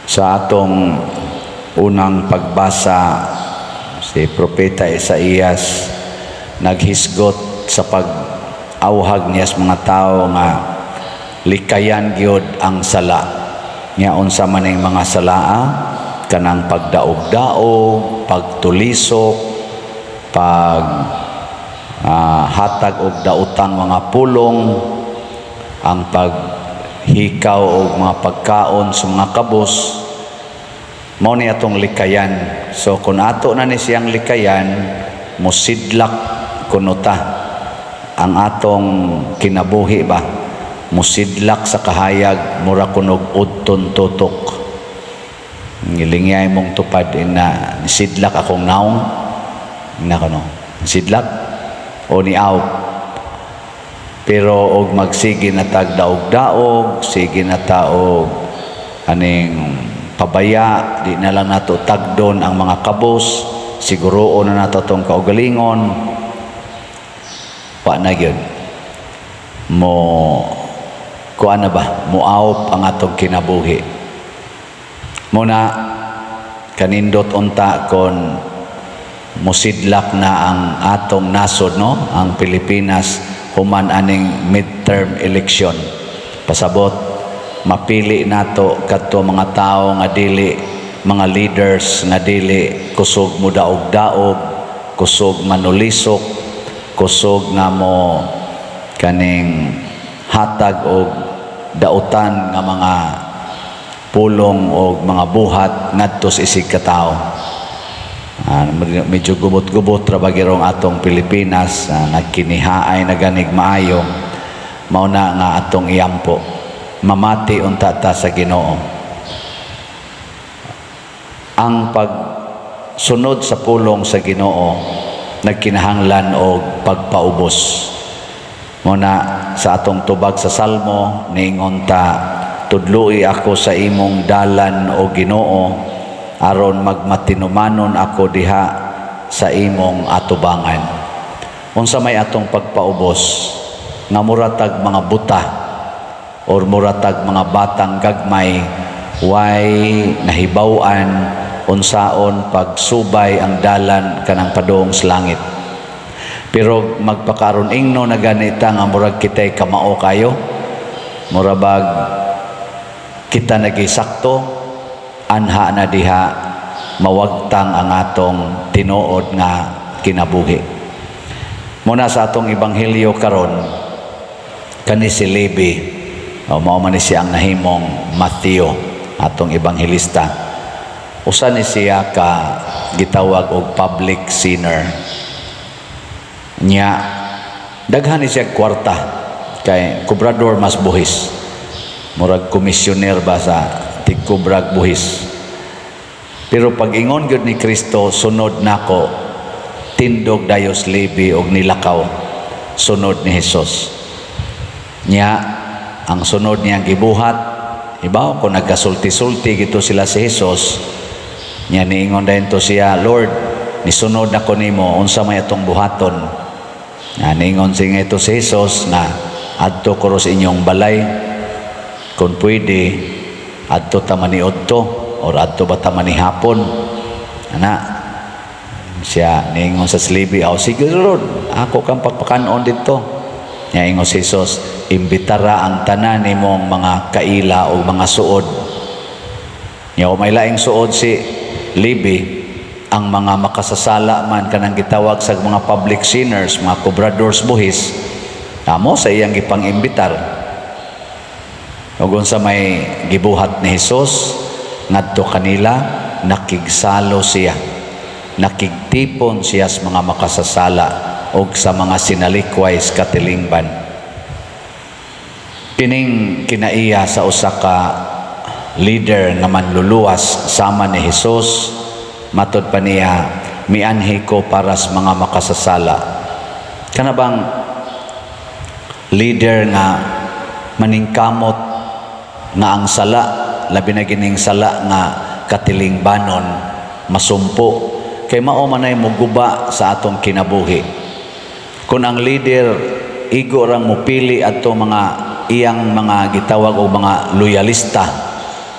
Sa atong unang pagbasa, si Propeta Isaías naghisgot sa pag-awhag niya sa mga tao nga likayan gyud ang sala. Nya unsa man ning mga salaa, kanang pagdaog-daog, pagtulisok, hatag og daotang mga pulong, ang paghikaw og mga pagkaon sa mga kabos, mao ni atong likayan. So kung ato na ni siyang likayan, musidlak kuno ta ang atong kinabuhi ba, musidlak sa kahayag, mura kunog udton tutok. Ngilingay mong tupad na sidlak akong naong na kuno sidlak o ni aw. Pero og magsige na tagdaog-daog, sige na taog aning pabaya, di na lang nato tagdon ang mga kabos, siguroon na nato tong kaugalingon, wa na gyud mo kuan na ba, muawp ang atong kinabuhi. Muna kanindot unta kon musidlak na ang atong nasod, no, ang Pilipinas, human aning midterm election. Pasabot mapili nato kadto mga tao nga dili, mga leaders nga dili kusog mo daog-daog, kusog manulisok, kusog nga mo kaning hatag og dautan nga mga pulong o mga buhat ngadto sa isig ka tao. Medyo gubot-gubot ra bagirong atong Pilipinas, nagkinihaay na ganig maayo, mao na nga atong iyampo, mamati unta ta sa Ginoo. Ang pagsunod sa pulong sa Ginoo nagkinahanglan og pagpaubos. Muna sa atong tubag sa Salmo niingon ta, tudloi ako sa imong dalan o Ginoo, aron magmatinumanon ako diha sa imong atubangan. Unsa may atong pagpaubos nga muratag mga buta or muratag mga batang gagmay, way nahibaw-an unsaon pagsubay ang dalan kanang padung sa langit. Pero magpakaron ingno na ganita nga murag kitay kamao kayo, murabag kita nagisakto, anha na diha mawagtang ang atong tinuod nga kinabuhi. Muna sa atong ebanghelyo karon, kani si Levi, mao man ni siyang nahimong Mateo, atong ebanghelista. Usa ni siya ka gitawag og public sinner. Nya daghan ni siya kwarta kay kubrador mas buhis, murag komisyoner ba sa tigkubrag buhis. Pero pag ingon gyud ni Kristo, sunod nako, tindog dayos Levi og nilakaw, sunod ni Hesus. Nya ang sunod niyang gibuhat, ibaw kung nagkasulti-sulti gito sila si Hesus, nya niingon dayon to siya, Lord, nisunod nako nimo, unsa may atong buhaton? Ningon siya ito si Jesus na adto ko sa inyong balay, kung pwede adto ta maniud to or adto ba ta manihapon. Ana siya ningon sa Levi, sige Lord, ako kang pagpakanon dito. Nya ingon si Jesus, imbitara ang tanan nimong mga kaila o mga suod. Nya may laing suod si Levi, ang mga makasasala man kanang gitawag sa mga public sinners, mga kubradors buhis, amo sa iyang gipang-imbitar. Ug unsa may gibuhat ni Hesus ngadto kanila, nakigsalo siya, nakigtipon siya sa mga makasasala ug sa mga sinalikway sa katilingban. Kining kinaiya sa usa ka leader nga manluluwas sama ni Hesus. Matod pa niya, mianhi ko para sa mga makasasala. Kana bang leader nga maningkamot nga ang sala, labi na gining sala nga katilingbanon, masumpo, kay mao man ay muguba sa atong kinabuhi. Kung ang leader igo rang mupili ato mga iyang mga gitawag o mga loyalista,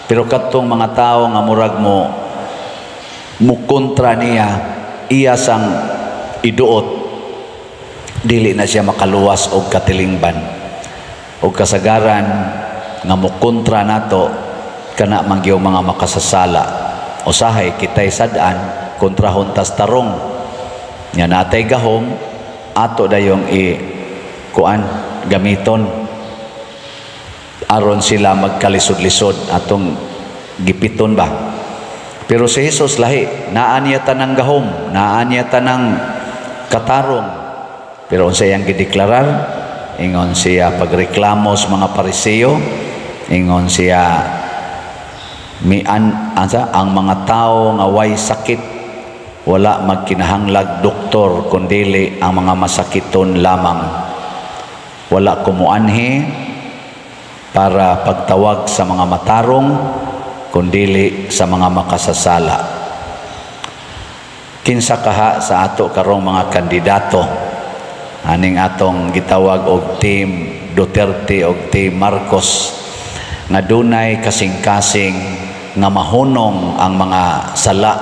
Pero katong mga tao nga murag mo mukontra niya, iya sang iduot, dili na siya makaluwas og katilingban. Og kasagaran nga mukontra nato, kana mangyaw mga makasasala. Usahay kitay sadaan, kontrahon tas tarong. Nya natay gahom, ato dayong kuan gamiton aron sila magkalisod-lisod atong gipiton ba. Pero si Jesus lahi, naan niya tanang gahom, naan niya tanang katarong. Pero unsay ang gideklarar, ingon siya pagreklamo sa mga Pariseo, ingon siya ang mga tao nga way sakit wala magkinahanglag doktor kundili ang mga masakiton lamang. Wala kumuanhi para pagtawag sa mga matarong kundili sa mga makasasala. Kinsa kaha sa ato karong mga kandidato aning atong gitawag og Team Duterte og Team Marcos nga dunay kasing-kasing nga mahunong ang mga sala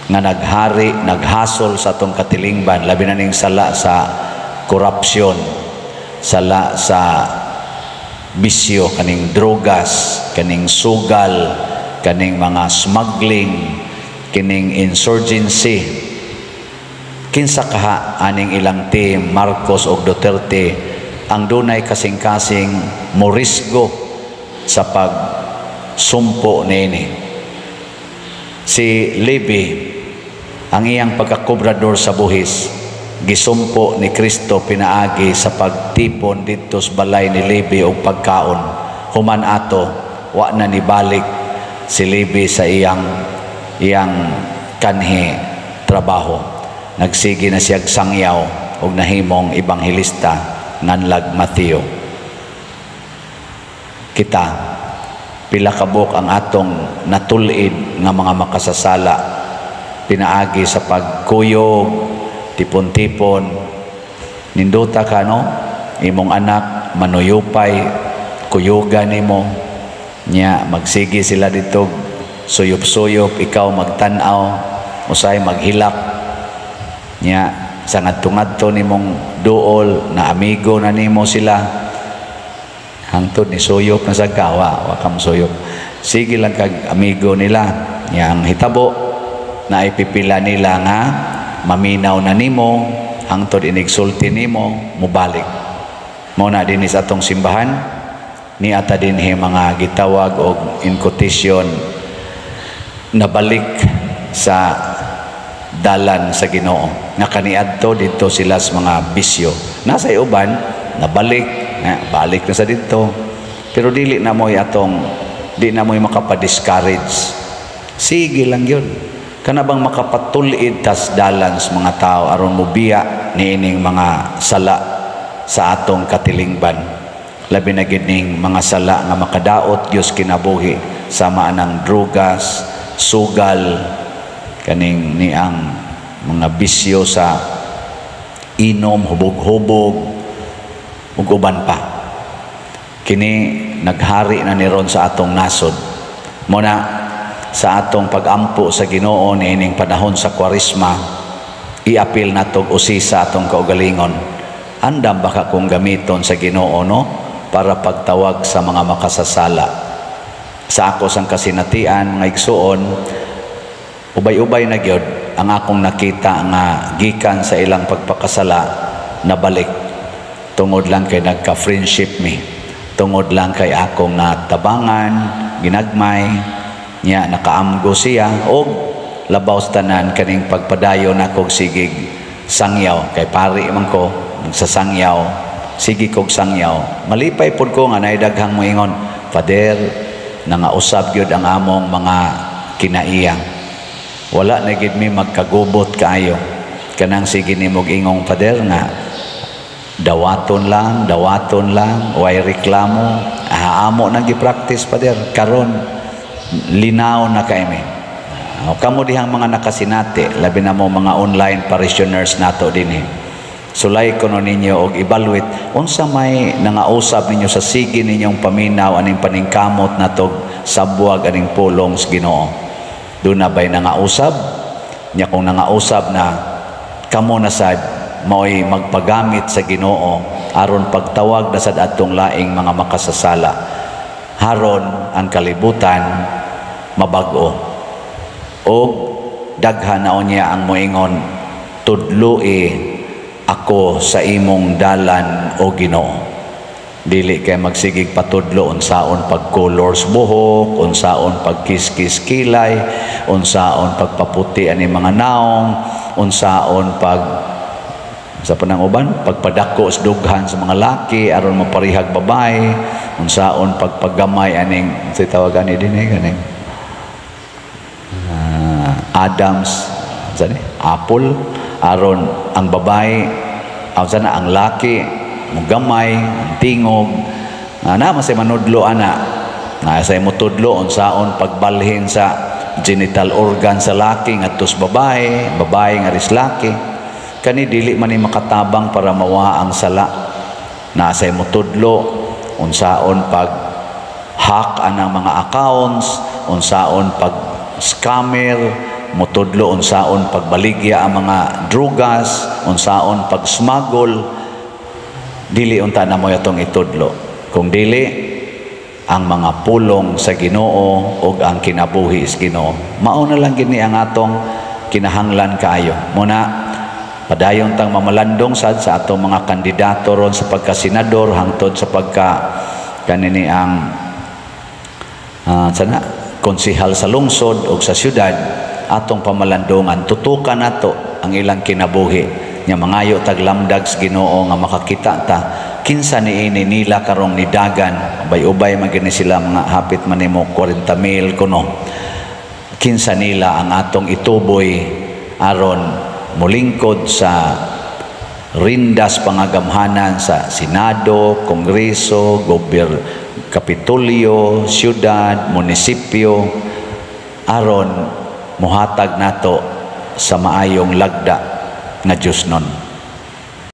nga naghari, naghasol sa atong katilingban, labi na ning sala sa korupsyon, sala sa bisyo, kaning drogas, kaning sugal, kaning mga smuggling, kining insurgency. Kinsa kaha aning ilang team Marcos o Duterte ang dunay kasing-kasing morisgo sa pagsumpo niini. Si Levi, ang iyang pagkakobrador sa buhis, gisumpo ni Kristo pinaagi sa pagtipon dito sa balay ni Levi og pagkaon. Human ato, wa na nibalik si Levi sa iyang kanhi trabaho. Nagsigi na siyag sangyaw og nahimong ebanghelista nganlag Mateo. Kita pila kabuk ang atong natulid nga mga makasasala pinaagi sa pagkuyog, tipon-tipon. Ninduta ka no, imong anak manuyupay, kuyugan nimo nya, magsigi sila dito suyop-suyop, ikaw magtanaw, usay maghilak nya, sa ngadto-ngadto nimong duol na amigo na nimo sila, hangtod ni suyop na sa kawa, wa kam suyop, sige lang kag amigo nila nya. Ang hitabo na ipipila nila nga maminaw na nimo, hangtod inigsulti nimo, mubalik mo na din sa atong simbahan ni ata din mga gitawag og inquisition na balik sa dalan sa Ginoo, nga kaniadto dito sila sa mga bisyo. Nasa uban nabalik, balik na sa dito, pero dili na mo'y makapa-discourage. Sige lang yun, kanabang makapatulid tas dalan sa mga tao aron mubiya niining mga sala sa atong katilingban, labi na gining mga sala nga makadaot Dios kinabuhi, sama ng drogas, sugal, kaning niang mga bisyo sa inom, hubog-hubog ug uban pa. Kini naghari na ni ron sa atong nasod. Muna sa atong pagampo sa Ginoo niining panahon sa Kwaresma, iapil nato usi sa atong kaugalingon. Andam baka kung gamiton sa Ginoo no para pagtawag sa mga makasasala. Sa ako sang kasinatian mga igsuon, ubay-ubay na gyud ang akong nakita nga gikan sa ilang pagpakasala na balik, tungod lang kay nagka-friendship me, tungod lang kay akong natabangan, ginagmay nya, nakaamgo siya og labaw sa tanan kaning pagpadayon nako sigig sangyaw, kay pari man ko sa sangyaw, sige kog sangyaw. Malipay pud ko nga naidaghang moingon, Pader, nangausab gyud ang among mga kinaiya. Wala na gid mi magkagubot kaayo. Kanang sige nimog ingong Pader nga dawaton lang, way reklamo, amo nang gi-practice Pader. Karon linaw na kay mi. Kamo dihang mga nakasinati, labi na mo mga online parishioners nato dinhi. sulay ko no ninyo og evaluate unsa may nangausab ninyo sa sige ninyong paminaw aning paningkamot natog sabwag aning pulong sa Ginoo. Doon na ba'y nangausab? Nya kung nangausab na kamo na sad mao'y magpagamit sa Ginoo aron pagtawag na sad atong laing mga makasasala haron ang kalibutan mabag-o. O daghan na niya ang moingon, tudloi ako sa imong dalan o Ginoo. Dili kay magsigig patudlo unsaon pag-colors buhok, unsaon pagkiskis kilay, unsaon pagpaputi ani mga naong, unsaon sa panang uban pagpadako sa dughan sa mga laki aron maparihag babae, unsaon pagpagamay aning tawagan ni dinhi kaning Adams apple aron ang babae ang laki mugamay tingog na masay manudlo ana na say mutudlo unsaon pagbalhin sa genital organ sa laki ngadto sa babae nga ris laki kani dili man ni makatabang para mawa ang sala na say mutudlo unsaon pag hack anang mga accounts unsaon pag scammer mutudlo unsaon pagbaligya ang mga drugas unsaon pag-smuggle dili unta na mo atong itudlo kung dili ang mga pulong sa Ginoo ug ang kinabuhi sa Ginoo mao na lang gini ang atong kinahanglan kaayo muna padayon tang mamalandong sad sa atong mga kandidato ron sa pagka-senador hangtod sa pagka kanini ang konsehal sa lungsod o sa syudad atong pamalandongan tutukan nato ang ilang kinabuhi nya mangayo taglamdag sa Ginoo nga makakita ta kinsa niini nila karong nidagan ubay-ubay man gini sila mga hapit man nimo 40,000 kuno kinsa nila ang atong ituboy aron mulingkod sa rindas pangagamhanan sa Senado, Kongreso, Kapitolyo, syudad, munisipyo aron muhatag nato sa maayong lagda nga Diyos nun.